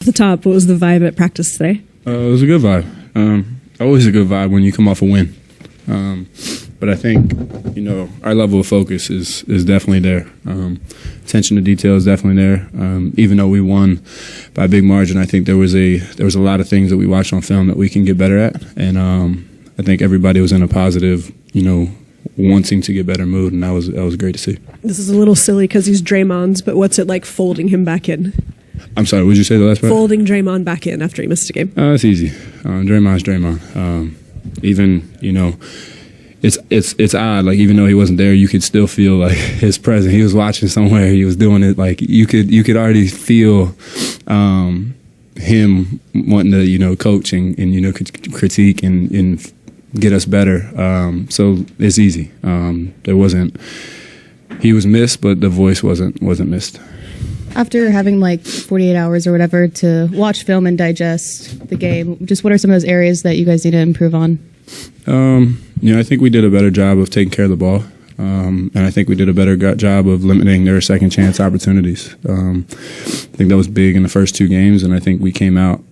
the top, what was the vibe at practice today? It was a good vibe. Always a good vibe when you come off a win. But I think, our level of focus is definitely there. Attention to detail is definitely there. Even though we won by a big margin, I think there was a lot of things that we watched on film that we can get better at. And I think everybody was in a positive, wanting to get better mood, and that was great to see. This is a little silly because he's Draymond's, but what's it like folding him back in? I'm sorry, what did you say the last part? Folding Draymond back in after he missed a game. It's easy. Draymond's Draymond. Even, it's odd. Like, even though he wasn't there, you could still feel like his presence. He was watching somewhere. He was doing it. Like, you could already feel him wanting to, coach and critique and get us better. So it's easy. He was missed, but the voice wasn't missed. After having 48 hours or whatever to watch film and digest the game, just what are some of those areas that you guys need to improve on? I think we did a better job of taking care of the ball. And I think we did a better job of limiting their second chance opportunities. I think that was big in the first two games, and I think we came out,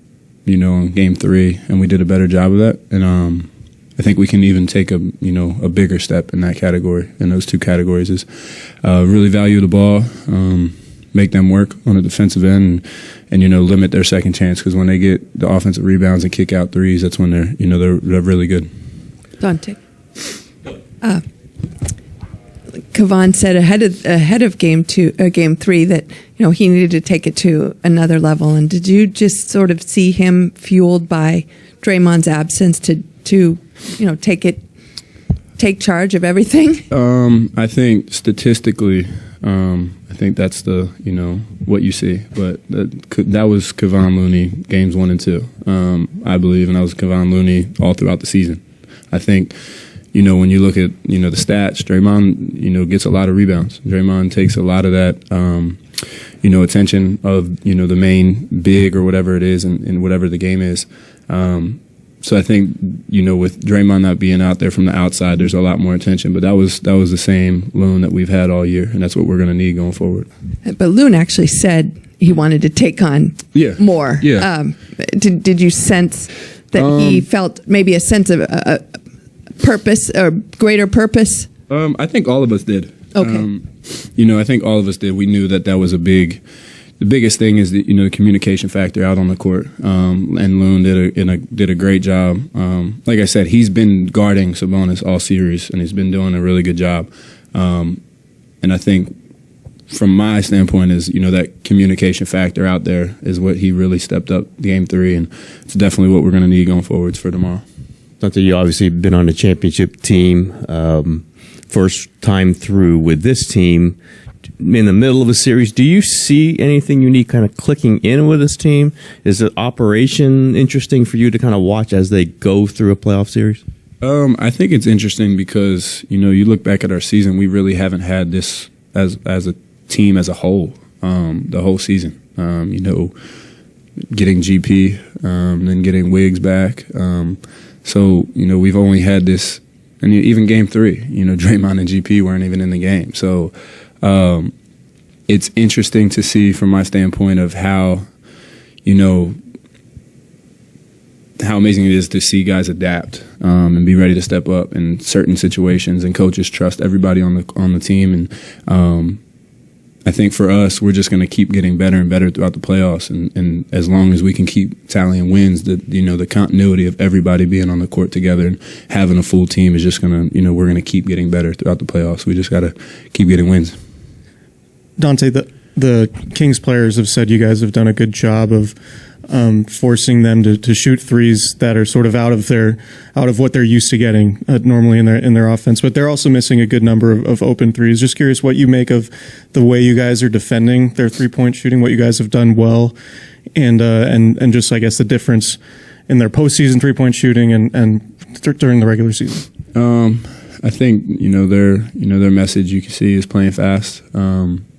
in game 3, and we did a better job of that. And I think we can even take a bigger step in that category. In those two categories is really value the ball, make them work on the defensive end, and limit their second chance, because when they get the offensive rebounds and kick out threes, that's when they're really good. Donte. Kevon said ahead of game 3 that he needed to take it to another level. And did you just sort of see him fueled by Draymond's absence to take charge of everything? I think statistically, I think that's what you see. But that was Kevon Looney games 1 and 2, I believe, and that was Kevon Looney all throughout the season. I think, when you look at, the stats, Draymond, gets a lot of rebounds. Draymond takes a lot of that, attention of, the main big or whatever it is and whatever the game is. So I think, with Draymond not being out there from the outside, there's a lot more attention. But that was the same Loon that we've had all year, and that's what we're going to need going forward. But Loon actually said he wanted to take on more. Yeah. Did you sense that he felt maybe a sense of purpose or greater purpose? I think all of us did. Okay. I think all of us did. We knew that was the biggest thing is the communication factor out on the court. And Loon did a great job. Like I said, he's been guarding Sabonis all series, and he's been doing a really good job. And I think from my standpoint is, that communication factor out there is what he really stepped up game 3, and it's definitely what we're going to need going forwards for tomorrow. Donte, you obviously been on a championship team, first time through with this team. In the middle of a series, do you see anything unique kind of clicking in with this team? Is the operation interesting for you to kind of watch as they go through a playoff series? I think it's interesting because, you look back at our season, we really haven't had this as a team as a whole, the whole season. Getting GP, then getting Wiggs back. So, we've only had this, and even game 3, Draymond and GP weren't even in the game. So, it's interesting to see from my standpoint of how, how amazing it is to see guys adapt and be ready to step up in certain situations, and coaches trust everybody on the team. And I think for us, we're just going to keep getting better and better throughout the playoffs. And as long as we can keep tallying wins, the continuity of everybody being on the court together and having a full team is just going to, we're going to keep getting better throughout the playoffs. We just got to keep getting wins. Donte, the Kings players have said you guys have done a good job of forcing them to shoot threes that are sort of out of what they're used to getting normally in their offense, but they're also missing a good number of open threes. Just curious what you make of the way you guys are defending their 3-point shooting, what you guys have done well, and just I guess the difference in their postseason 3-point shooting and during the regular season. I think their message you can see is playing fast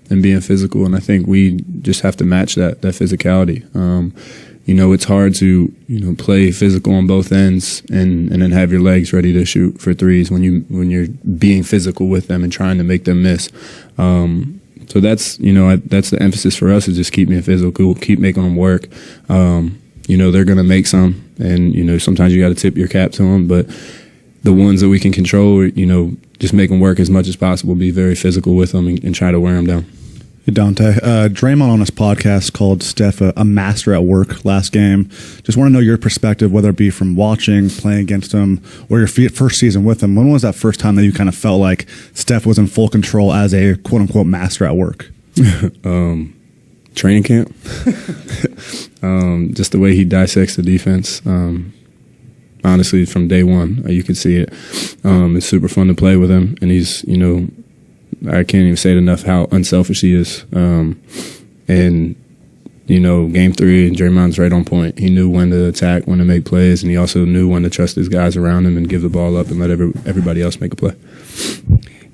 and being physical, and I think we just have to match that physicality. It's hard to play physical on both ends and then have your legs ready to shoot for threes when you're being physical with them and trying to make them miss. So that's, that's the emphasis for us, is just keep being physical, keep making them work. They're going to make some, and, sometimes you got to tip your cap to them, but the ones that we can control, just make them work as much as possible, be very physical with them, and try to wear them down. Donte, Draymond on his podcast called Steph a master at work last game. Just want to know your perspective, whether it be from watching, playing against him, or your first season with him. When was that first time that you kind of felt like Steph was in full control as a quote-unquote master at work? Training camp. Just the way he dissects the defense. Honestly, from day one, you could see it. It's super fun to play with him, and he's, I can't even say it enough how unselfish he is. And, game 3, Draymond's right on point. He knew when to attack, when to make plays, and he also knew when to trust his guys around him and give the ball up and let everybody else make a play.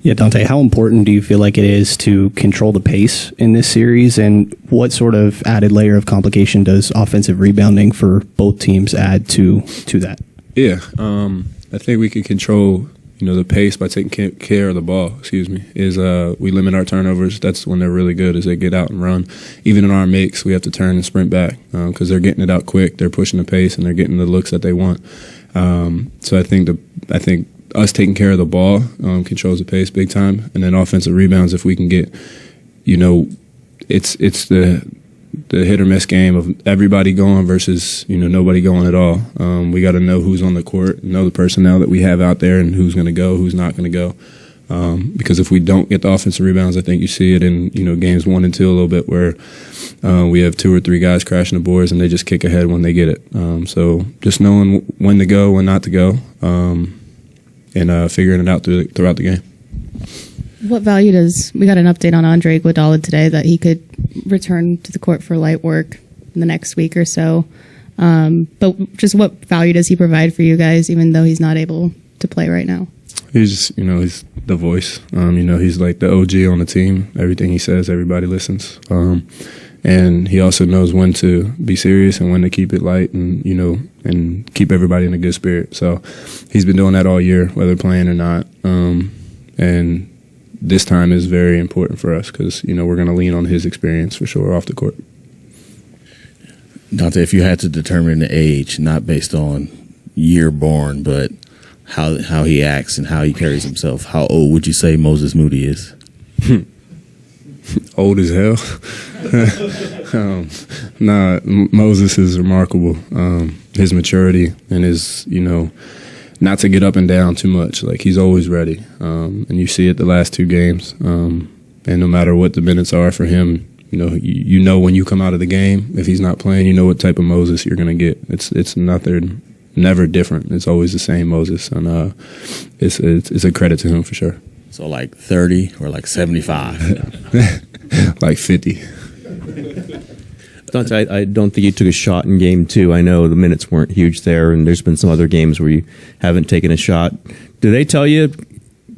Yeah, Donte, how important do you feel like it is to control the pace in this series, and what sort of added layer of complication does offensive rebounding for both teams add to that? Yeah, I think we can control the pace by taking care of the ball, we limit our turnovers. That's when they're really good, is they get out and run. Even in our makes, we have to turn and sprint back because they're getting it out quick, they're pushing the pace, and they're getting the looks that they want. So I think us taking care of the ball controls the pace big time. And then offensive rebounds, if we can get, it's the hit or miss game of everybody going versus nobody going at all. We got to know who's on the court, know the personnel that we have out there, and who's going to go, who's not going to go. Because if we don't get the offensive rebounds, I think you see it in games 1 and 2 a little bit, where we have 2 or 3 guys crashing the boards and they just kick ahead when they get it. So just knowing when to go, when not to go, and figuring it out throughout the game. What value we got an update on Andre Iguodala today that he could return to the court for light work in the next week or so. But just what value does he provide for you guys, even though he's not able to play right now? He's just, he's the voice. He's like the OG on the team. Everything he says, everybody listens. And he also knows when to be serious and when to keep it light, and and keep everybody in a good spirit. So he's been doing that all year, whether playing or not. And this time is very important for us because we're going to lean on his experience for sure off the court. Donte, if you had to determine the age, not based on year born, but how he acts and how he carries himself, how old would you say Moses Moody is? Old as hell. Moses is remarkable. His maturity and his, not to get up and down too much. Like, he's always ready. And you see it the last 2 games. And no matter what the minutes are for him, you know when you come out of the game, if he's not playing, you know what type of Moses you're going to get. It's nothing, never different. It's always the same Moses. And it's a credit to him for sure. So like 30 or like 75? Like 50. Donte, I don't think you took a shot in game 2. I know the minutes weren't huge there, and there's been some other games where you haven't taken a shot. Do they tell you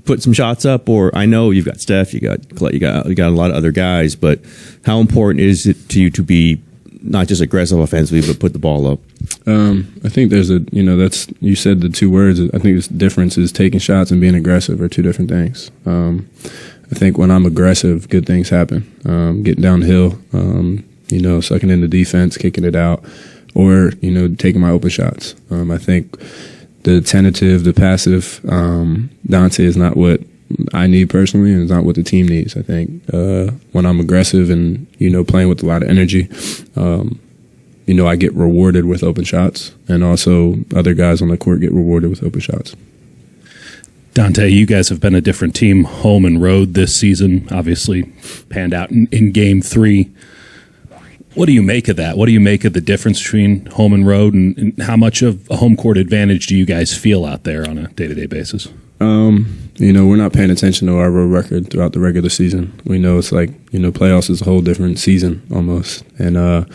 put some shots up? Or I know you've got Steph, you got a lot of other guys, but how important is it to you to be not just aggressive offensively, but put the ball up? I think there's that's, you said the 2 words. I think the difference is taking shots and being aggressive are 2 different things. I think when I'm aggressive, good things happen. Getting downhill, sucking in the defense, kicking it out, or, taking my open shots. I think the tentative, the passive, Donte is not what I need personally, and it's not what the team needs. I think when I'm aggressive and, playing with a lot of energy, I get rewarded with open shots, and also other guys on the court get rewarded with open shots. Donte, you guys have been a different team home and road this season, obviously panned out in game 3. What do you make of that? What do you make of the difference between home and road, and how much of a home court advantage do you guys feel out there on a day-to-day basis? We're not paying attention to our road record throughout the regular season. We know it's like, playoffs is a whole different season almost. And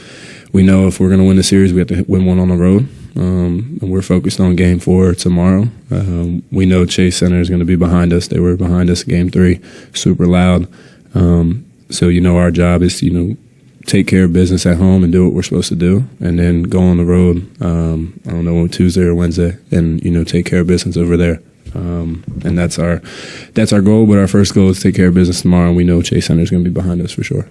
we know if we're going to win the series, we have to win one on the road. And we're focused on game 4 tomorrow. We know Chase Center is going to be behind us. They were behind us game 3, super loud. So, our job is to, take care of business at home and do what we're supposed to do, and then go on the road, I don't know, Tuesday or Wednesday, and, take care of business over there. And that's our goal. But our first goal is to take care of business tomorrow, and we know Chase Center is going to be behind us for sure.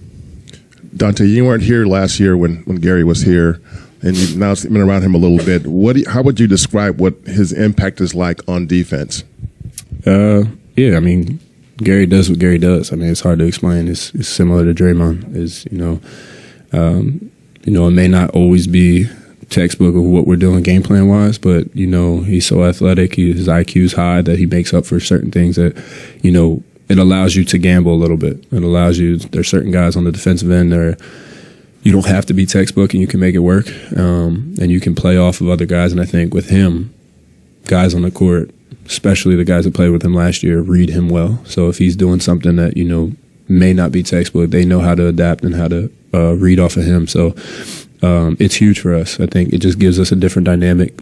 Donte, you weren't here last year when Gary was here, and you've now been around him a little bit. How would you describe what his impact is like on defense? Yeah, I mean, Gary does what Gary does. I mean, it's hard to explain. It's similar to Draymond. It may not always be textbook of what we're doing game plan wise, but he's so athletic. His IQ is high that he makes up for certain things that it allows you to gamble a little bit. It allows you. There's certain guys on the defensive end there. You don't have to be textbook, and you can make it work, and you can play off of other guys. And I think with him, guys on the court, especially the guys that played with him last year, read him well. So if he's doing something that may not be textbook, they know how to adapt and how to read off of him. So it's huge for us. I think it just gives us a different dynamic.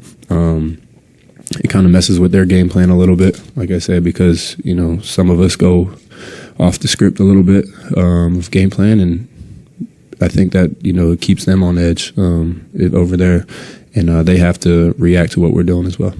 It kind of messes with their game plan a little bit, like I said, because some of us go off the script a little bit of game plan, and I think that it keeps them on edge over there, and they have to react to what we're doing as well.